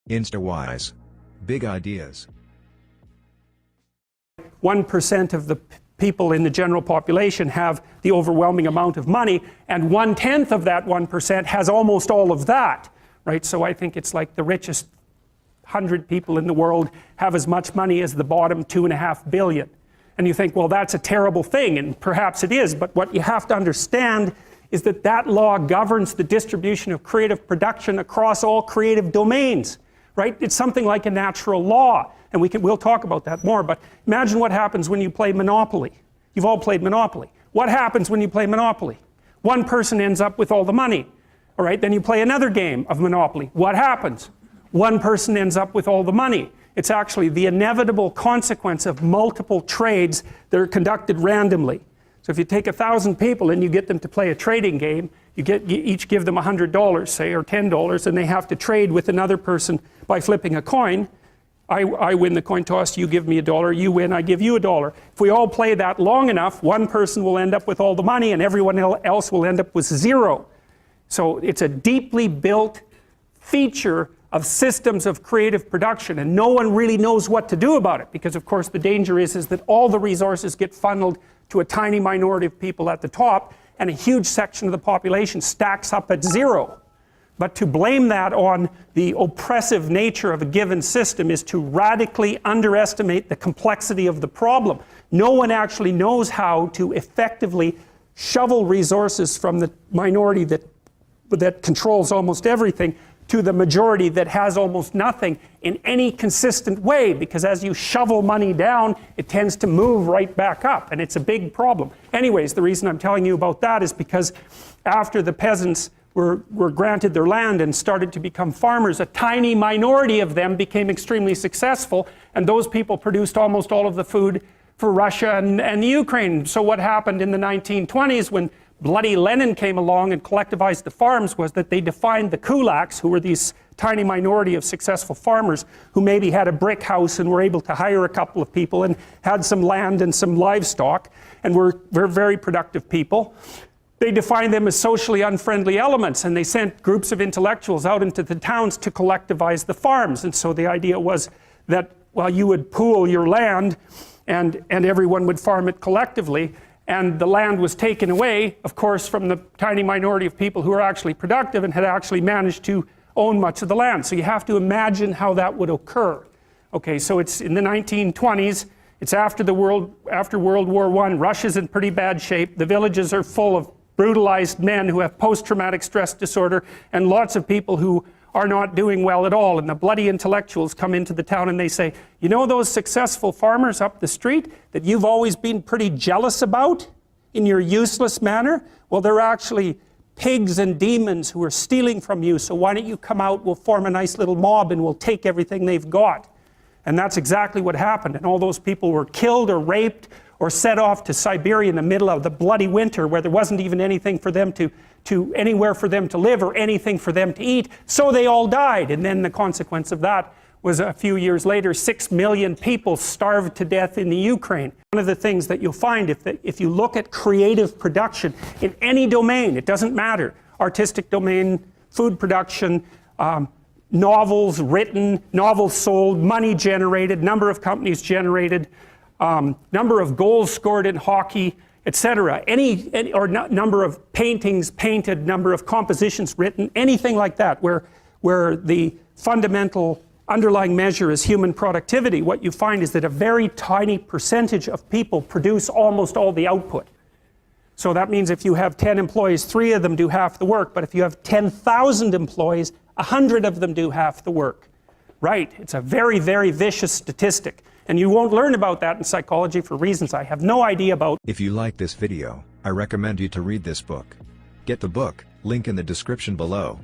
Instawise. Big ideas. 1% of the people in the general population have the overwhelming amount of money, and 1/10 of that 1% has almost all of that, right? So I think it's like the richest 100 people in the world have as much money as the bottom 2.5 billion. And you think, well, that's a terrible thing, and perhaps it is, but what you have to understand is that that law governs the distribution of creative production across all creative domains, right? It's something like a natural law, and we'll talk about that more, but imagine what happens when you play Monopoly. You've all played Monopoly. What happens when you play Monopoly? One person ends up with all the money, all right? Then you play another game of Monopoly. What happens? One person ends up with all the money. It's actually the inevitable consequence of multiple trades that are conducted randomly. So if you take 1,000 people and you get them to play a trading game, you each give them $100, say, or $10, and they have to trade with another person by flipping a coin. I win the coin toss, you give me $1, you win, I give you $1. If we all play that long enough, one person will end up with all the money and everyone else will end up with zero. So it's a deeply built feature of systems of creative production, and no one really knows what to do about it, because of course the danger is that all the resources get funneled to a tiny minority of people at the top, and a huge section of the population stacks up at zero. But to blame that on the oppressive nature of a given system is to radically underestimate the complexity of the problem. No one actually knows how to effectively shovel resources from the minority that controls almost everything to the majority that has almost nothing in any consistent way, because as you shovel money down, it tends to move right back up, and it's a big problem. Anyways, the reason I'm telling you about that is because after the peasants were granted their land and started to become farmers, a tiny minority of them became extremely successful, and those people produced almost all of the food for Russia and the Ukraine. So what happened in the 1920s when bloody Lenin came along and collectivized the farms was that they defined the kulaks, who were these tiny minority of successful farmers who maybe had a brick house and were able to hire a couple of people and had some land and some livestock and were very productive people. They defined them as socially unfriendly elements, and they sent groups of intellectuals out into the towns to collectivize the farms. And so the idea was that, well, you would pool your land and everyone would farm it collectively, and the land was taken away, of course, from the tiny minority of people who were actually productive and had actually managed to own much of the land. So you have to imagine how that would occur. Okay, so it's in the 1920s, it's after World War I, Russia's in pretty bad shape, the villages are full of brutalized men who have post-traumatic stress disorder, and lots of people who are not doing well at all, and the bloody intellectuals come into the town and they say, you know those successful farmers up the street that you've always been pretty jealous about in your useless manner? Well, they're actually pigs and demons who are stealing from you, so why don't you come out, we'll form a nice little mob and we'll take everything they've got. And that's exactly what happened, and all those people were killed or raped or set off to Siberia in the middle of the bloody winter where there wasn't even anything for them anywhere for them to live or anything for them to eat, so they all died. And then the consequence of that was a few years later, 6 million people starved to death in the Ukraine. One of the things that you'll find if you look at creative production in any domain, it doesn't matter, artistic domain, food production, novels written, novels sold, money generated, number of companies generated, number of goals scored in hockey, etc. Or number of paintings painted, number of compositions written, anything like that, where the fundamental underlying measure is human productivity, what you find is that a very tiny percentage of people produce almost all the output. So that means if you have 10 employees, 3 of them do half the work, but if you have 10,000 employees, 100 of them do half the work. Right? It's a very, very vicious statistic. And you won't learn about that in psychology for reasons I have no idea about. If you like this video, I recommend you to read this book. Get the book, link in the description below.